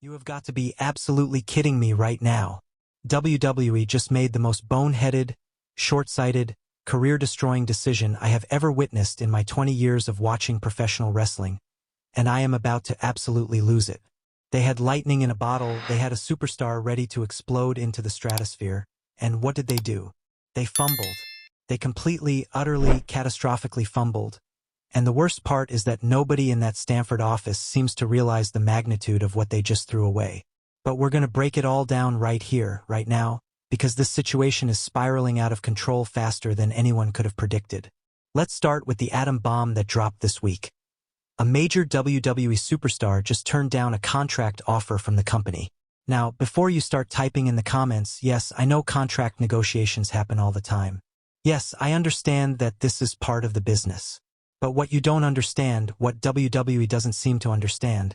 You have got to be absolutely kidding me right now. WWE just made the most boneheaded, short-sighted, career-destroying decision I have ever witnessed in my 20 years of watching professional wrestling, and I am about to absolutely lose it. They had lightning in a bottle, they had a superstar ready to explode into the stratosphere, and what did they do? They fumbled. They completely, utterly, catastrophically fumbled. And the worst part is that nobody in that Stanford office seems to realize the magnitude of what they just threw away. But we're going to break it all down right here, right now, because this situation is spiraling out of control faster than anyone could have predicted. Let's start with the atom bomb that dropped this week. A major WWE superstar just turned down a contract offer from the company. Now, before you start typing in the comments, yes, I know contract negotiations happen all the time. Yes, I understand that this is part of the business. But what you don't understand, what WWE doesn't seem to understand,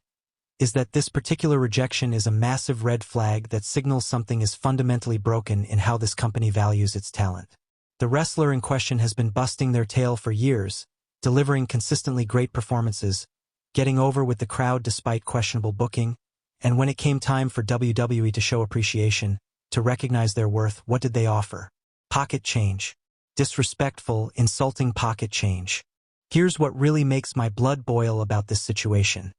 is that this particular rejection is a massive red flag that signals something is fundamentally broken in how this company values its talent. The wrestler in question has been busting their tail for years, delivering consistently great performances, getting over with the crowd despite questionable booking, and when it came time for WWE to show appreciation, to recognize their worth, what did they offer? Pocket change. Disrespectful, insulting pocket change. Here's what really makes my blood boil about this situation.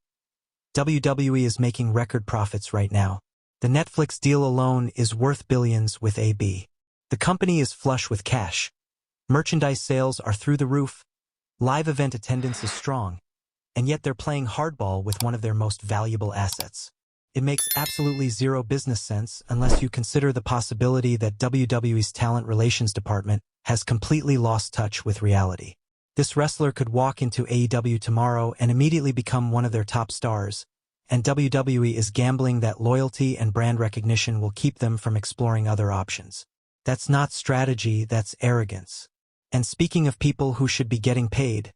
WWE is making record profits right now. The Netflix deal alone is worth billions with AB. The company is flush with cash. Merchandise sales are through the roof. Live event attendance is strong. And yet they're playing hardball with one of their most valuable assets. It makes absolutely zero business sense unless you consider the possibility that WWE's talent relations department has completely lost touch with reality. This wrestler could walk into AEW tomorrow and immediately become one of their top stars, and WWE is gambling that loyalty and brand recognition will keep them from exploring other options. That's not strategy, that's arrogance. And speaking of people who should be getting paid,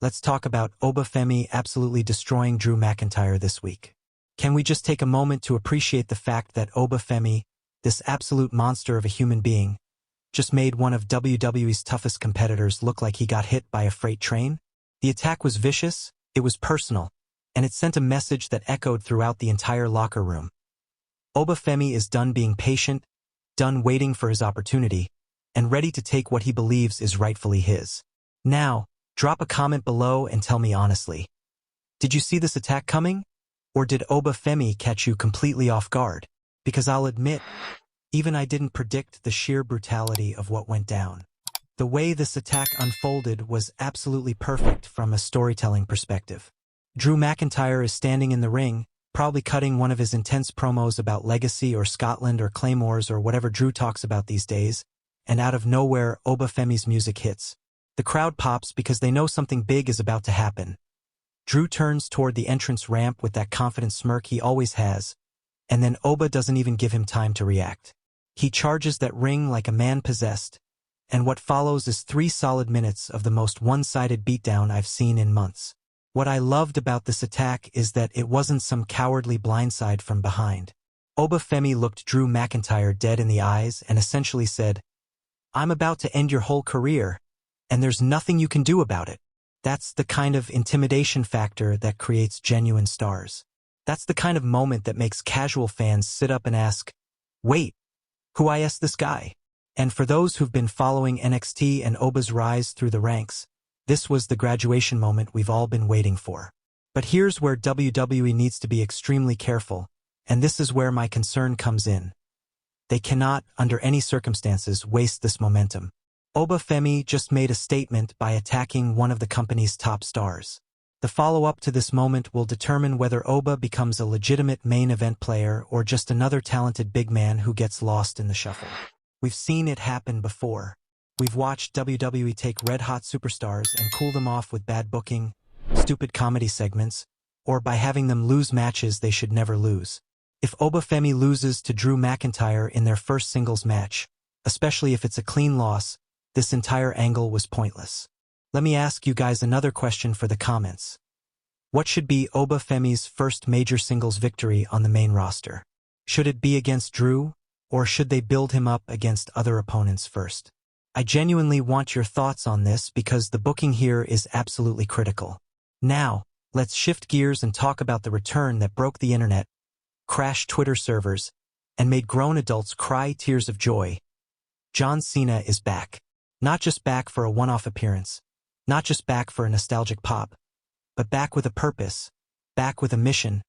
let's talk about Oba Femi absolutely destroying Drew McIntyre this week. Can we just take a moment to appreciate the fact that Oba Femi, this absolute monster of a human being, just made one of WWE's toughest competitors look like he got hit by a freight train? The attack was vicious, it was personal, and it sent a message that echoed throughout the entire locker room. Oba Femi is done being patient, done waiting for his opportunity, and ready to take what he believes is rightfully his. Now, drop a comment below and tell me honestly. Did you see this attack coming? Or did Oba Femi catch you completely off guard? Because I'll admit, even I didn't predict the sheer brutality of what went down. The way this attack unfolded was absolutely perfect from a storytelling perspective. Drew McIntyre is standing in the ring, probably cutting one of his intense promos about legacy or Scotland or claymores or whatever Drew talks about these days, and out of nowhere, Oba Femi's music hits. The crowd pops because they know something big is about to happen. Drew turns toward the entrance ramp with that confident smirk he always has, and then Oba doesn't even give him time to react. He charges that ring like a man possessed, and what follows is 3 solid minutes of the most one-sided beatdown I've seen in months. What I loved about this attack is that it wasn't some cowardly blindside from behind. Oba Femi looked Drew McIntyre dead in the eyes and essentially said, "I'm about to end your whole career, and there's nothing you can do about it." That's the kind of intimidation factor that creates genuine stars. That's the kind of moment that makes casual fans sit up and ask, "Wait, who is this guy?" And for those who've been following NXT and Oba's rise through the ranks, this was the graduation moment we've all been waiting for. But here's where WWE needs to be extremely careful, and this is where my concern comes in. They cannot, under any circumstances, waste this momentum. Oba Femi just made a statement by attacking one of the company's top stars. The follow-up to this moment will determine whether Oba becomes a legitimate main event player or just another talented big man who gets lost in the shuffle. We've seen it happen before. We've watched WWE take red-hot superstars and cool them off with bad booking, stupid comedy segments, or by having them lose matches they should never lose. If Oba Femi loses to Drew McIntyre in their first singles match, especially if it's a clean loss, this entire angle was pointless. Let me ask you guys another question for the comments. What should be Oba Femi's first major singles victory on the main roster? Should it be against Drew, or should they build him up against other opponents first? I genuinely want your thoughts on this because the booking here is absolutely critical. Now, let's shift gears and talk about the return that broke the internet, crashed Twitter servers, and made grown adults cry tears of joy. John Cena is back. Not just back for a one-off appearance, not just back for a nostalgic pop, but back with a purpose, back with a mission,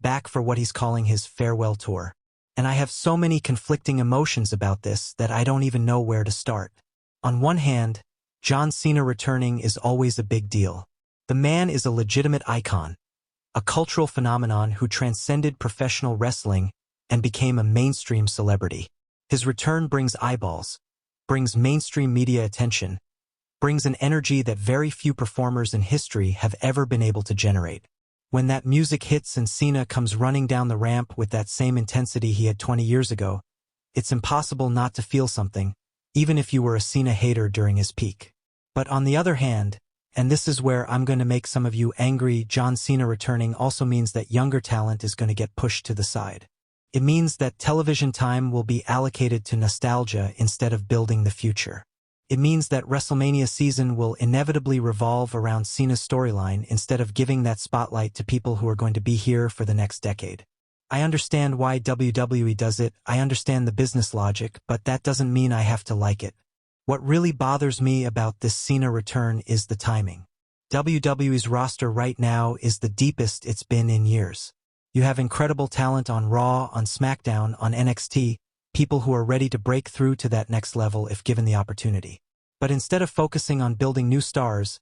back for what he's calling his farewell tour. And I have so many conflicting emotions about this that I don't even know where to start. On one hand, John Cena returning is always a big deal. The man is a legitimate icon, a cultural phenomenon who transcended professional wrestling and became a mainstream celebrity. His return brings eyeballs, brings mainstream media attention, brings an energy that very few performers in history have ever been able to generate. When that music hits and Cena comes running down the ramp with that same intensity he had 20 years ago, it's impossible not to feel something, even if you were a Cena hater during his peak. But on the other hand, and this is where I'm going to make some of you angry, John Cena returning also means that younger talent is going to get pushed to the side. It means that television time will be allocated to nostalgia instead of building the future. It means that WrestleMania season will inevitably revolve around Cena's storyline instead of giving that spotlight to people who are going to be here for the next decade. I understand why WWE does it, I understand the business logic, but that doesn't mean I have to like it. What really bothers me about this Cena return is the timing. WWE's roster right now is the deepest it's been in years. You have incredible talent on Raw, on SmackDown, on NXT, people who are ready to break through to that next level if given the opportunity. But instead of focusing on building new stars,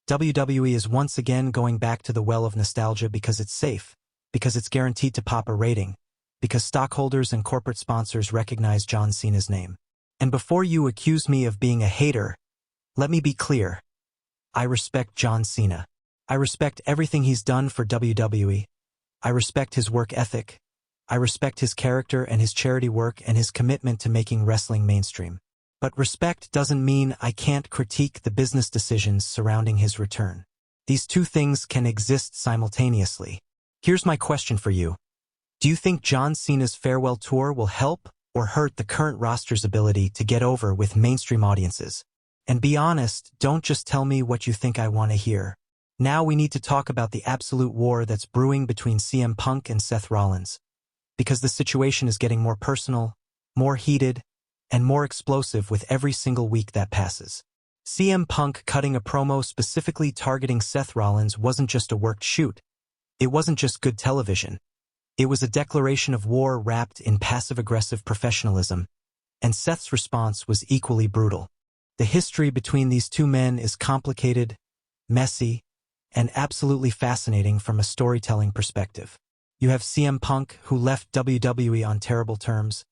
WWE is once again going back to the well of nostalgia because it's safe, because it's guaranteed to pop a rating, because stockholders and corporate sponsors recognize John Cena's name. And before you accuse me of being a hater, let me be clear. I respect John Cena. I respect everything he's done for WWE. I respect his work ethic. I respect his character and his charity work and his commitment to making wrestling mainstream. But respect doesn't mean I can't critique the business decisions surrounding his return. These two things can exist simultaneously. Here's my question for you. Do you think John Cena's farewell tour will help or hurt the current roster's ability to get over with mainstream audiences? And be honest, don't just tell me what you think I want to hear. Now we need to talk about the absolute war that's brewing between CM Punk and Seth Rollins. Because the situation is getting more personal, more heated, and more explosive with every single week that passes. CM Punk cutting a promo specifically targeting Seth Rollins wasn't just a worked shoot. It wasn't just good television. It was a declaration of war wrapped in passive-aggressive professionalism, and Seth's response was equally brutal. The history between these two men is complicated, messy, and absolutely fascinating from a storytelling perspective. You have CM Punk, who left WWE on terrible terms,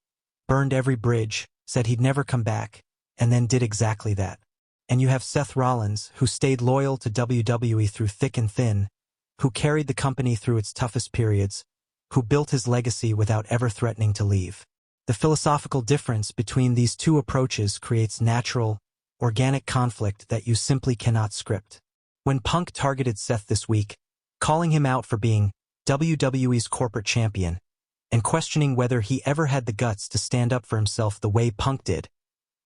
burned every bridge, said he'd never come back, and then did exactly that. And you have Seth Rollins, who stayed loyal to WWE through thick and thin, who carried the company through its toughest periods, who built his legacy without ever threatening to leave. The philosophical difference between these two approaches creates natural, organic conflict that you simply cannot script. When Punk targeted Seth this week, calling him out for being WWE's corporate champion, and questioning whether he ever had the guts to stand up for himself the way Punk did,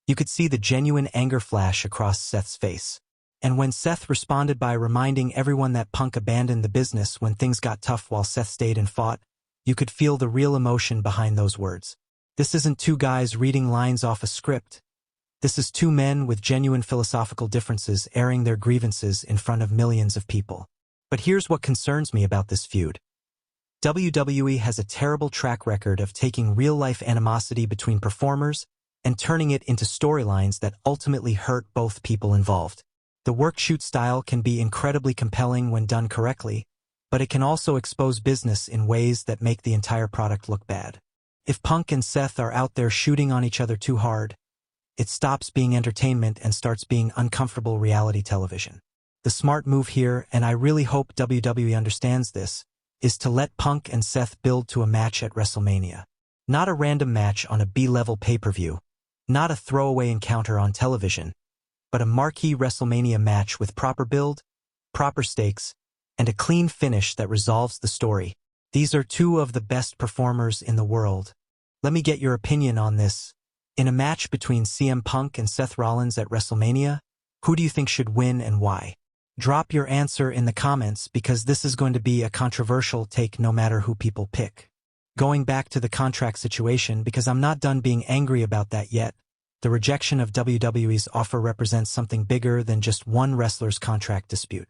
you could see the genuine anger flash across Seth's face. And when Seth responded by reminding everyone that Punk abandoned the business when things got tough while Seth stayed and fought, you could feel the real emotion behind those words. This isn't two guys reading lines off a script. This is two men with genuine philosophical differences airing their grievances in front of millions of people. But here's what concerns me about this feud. WWE has a terrible track record of taking real-life animosity between performers and turning it into storylines that ultimately hurt both people involved. The work-shoot style can be incredibly compelling when done correctly, but it can also expose business in ways that make the entire product look bad. If Punk and Seth are out there shooting on each other too hard, it stops being entertainment and starts being uncomfortable reality television. The smart move here, and I really hope WWE understands this, is to let Punk and Seth build to a match at WrestleMania. Not a random match on a B-level pay-per-view, not a throwaway encounter on television, but a marquee WrestleMania match with proper build, proper stakes, and a clean finish that resolves the story. These are two of the best performers in the world. Let me get your opinion on this. In a match between CM Punk and Seth Rollins at WrestleMania, who do you think should win and why? Drop your answer in the comments because this is going to be a controversial take no matter who people pick. Going back to the contract situation because I'm not done being angry about that yet. The rejection of WWE's offer represents something bigger than just one wrestler's contract dispute.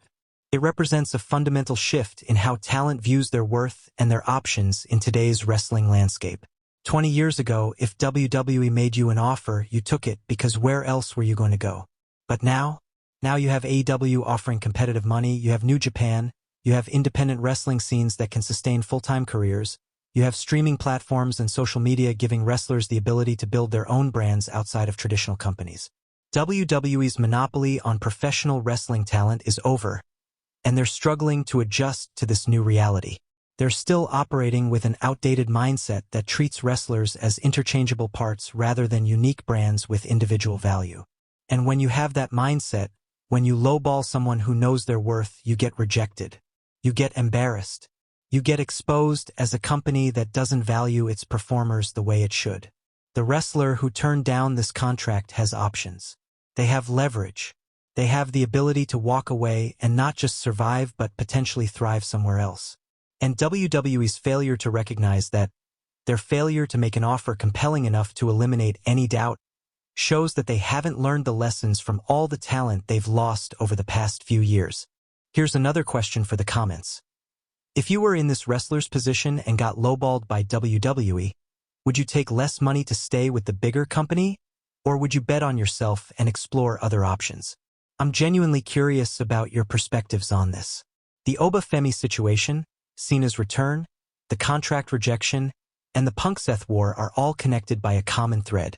It represents a fundamental shift in how talent views their worth and their options in today's wrestling landscape. 20 years ago, if WWE made you an offer, you took it because where else were you going to go? But now you have AEW offering competitive money, you have New Japan, you have independent wrestling scenes that can sustain full-time careers, you have streaming platforms and social media giving wrestlers the ability to build their own brands outside of traditional companies. WWE's monopoly on professional wrestling talent is over, and they're struggling to adjust to this new reality. They're still operating with an outdated mindset that treats wrestlers as interchangeable parts rather than unique brands with individual value. And when you have that mindset, when you lowball someone who knows their worth, you get rejected. You get embarrassed. You get exposed as a company that doesn't value its performers the way it should. The wrestler who turned down this contract has options. They have leverage. They have the ability to walk away and not just survive but potentially thrive somewhere else. And WWE's failure to recognize that, their failure to make an offer compelling enough to eliminate any doubt, shows that they haven't learned the lessons from all the talent they've lost over the past few years. Here's another question for the comments. If you were in this wrestler's position and got lowballed by WWE, would you take less money to stay with the bigger company, or would you bet on yourself and explore other options? I'm genuinely curious about your perspectives on this. The Oba Femi situation, Cena's return, the contract rejection, and the Punk-Seth war are all connected by a common thread.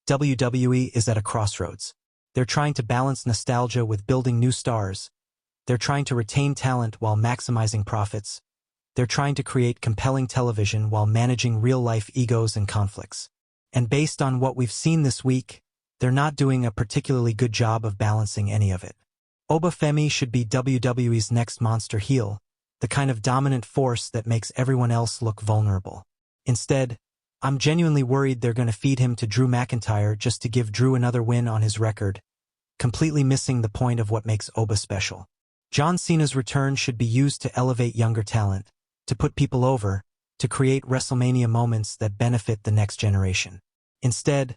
WWE is at a crossroads. They're trying to balance nostalgia with building new stars. They're trying to retain talent while maximizing profits. They're trying to create compelling television while managing real-life egos and conflicts. And based on what we've seen this week, they're not doing a particularly good job of balancing any of it. Oba Femi should be WWE's next monster heel, the kind of dominant force that makes everyone else look vulnerable. Instead, I'm genuinely worried they're going to feed him to Drew McIntyre just to give Drew another win on his record, completely missing the point of what makes Oba special. John Cena's return should be used to elevate younger talent, to put people over, to create WrestleMania moments that benefit the next generation. Instead,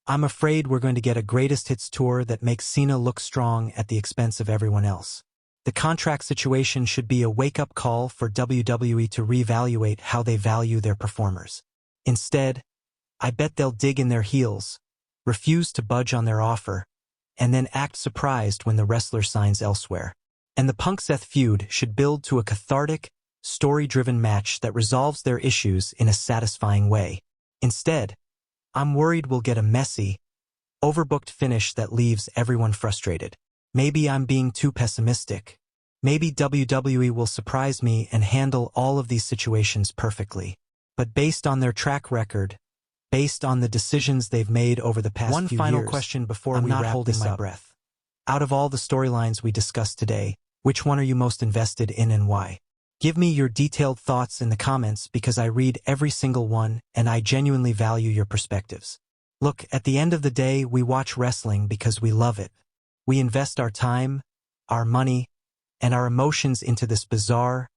I'm afraid we're going to get a greatest hits tour that makes Cena look strong at the expense of everyone else. The contract situation should be a wake-up call for WWE to reevaluate how they value their performers. Instead, I bet they'll dig in their heels, refuse to budge on their offer, and then act surprised when the wrestler signs elsewhere. And the Punk-Seth feud should build to a cathartic, story-driven match that resolves their issues in a satisfying way. Instead, I'm worried we'll get a messy, overbooked finish that leaves everyone frustrated. Maybe I'm being too pessimistic. Maybe WWE will surprise me and handle all of these situations perfectly. But based on their track record, based on the decisions they've made over the past few years, one final question before we wrap this up. Out of all the storylines we discussed today, which one are you most invested in and why? Give me your detailed thoughts in the comments because I read every single one and I genuinely value your perspectives. Look, at the end of the day, we watch wrestling because we love it. We invest our time, our money, and our emotions into this bizarre,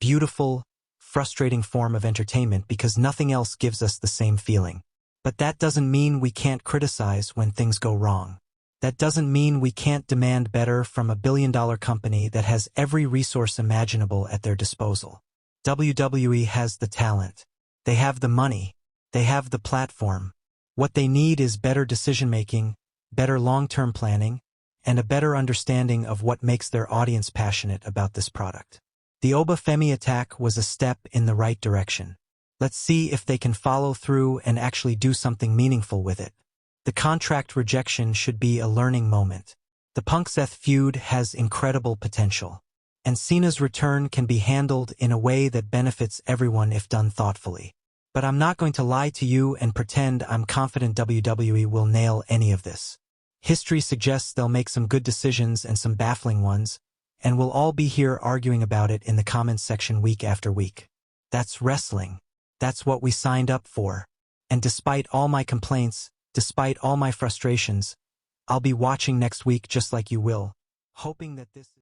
beautiful, frustrating form of entertainment because nothing else gives us the same feeling. But that doesn't mean we can't criticize when things go wrong. That doesn't mean we can't demand better from a billion-dollar company that has every resource imaginable at their disposal. WWE has the talent. They have the money. They have the platform. What they need is better decision-making, better long-term planning, and a better understanding of what makes their audience passionate about this product. The Oba Femi attack was a step in the right direction. Let's see if they can follow through and actually do something meaningful with it. The contract rejection should be a learning moment. The Punk-Seth feud has incredible potential. And Cena's return can be handled in a way that benefits everyone if done thoughtfully. But I'm not going to lie to you and pretend I'm confident WWE will nail any of this. History suggests they'll make some good decisions and some baffling ones, and we'll all be here arguing about it in the comments section week after week. That's wrestling. That's what we signed up for. And despite all my complaints, despite all my frustrations, I'll be watching next week just like you will, hoping that this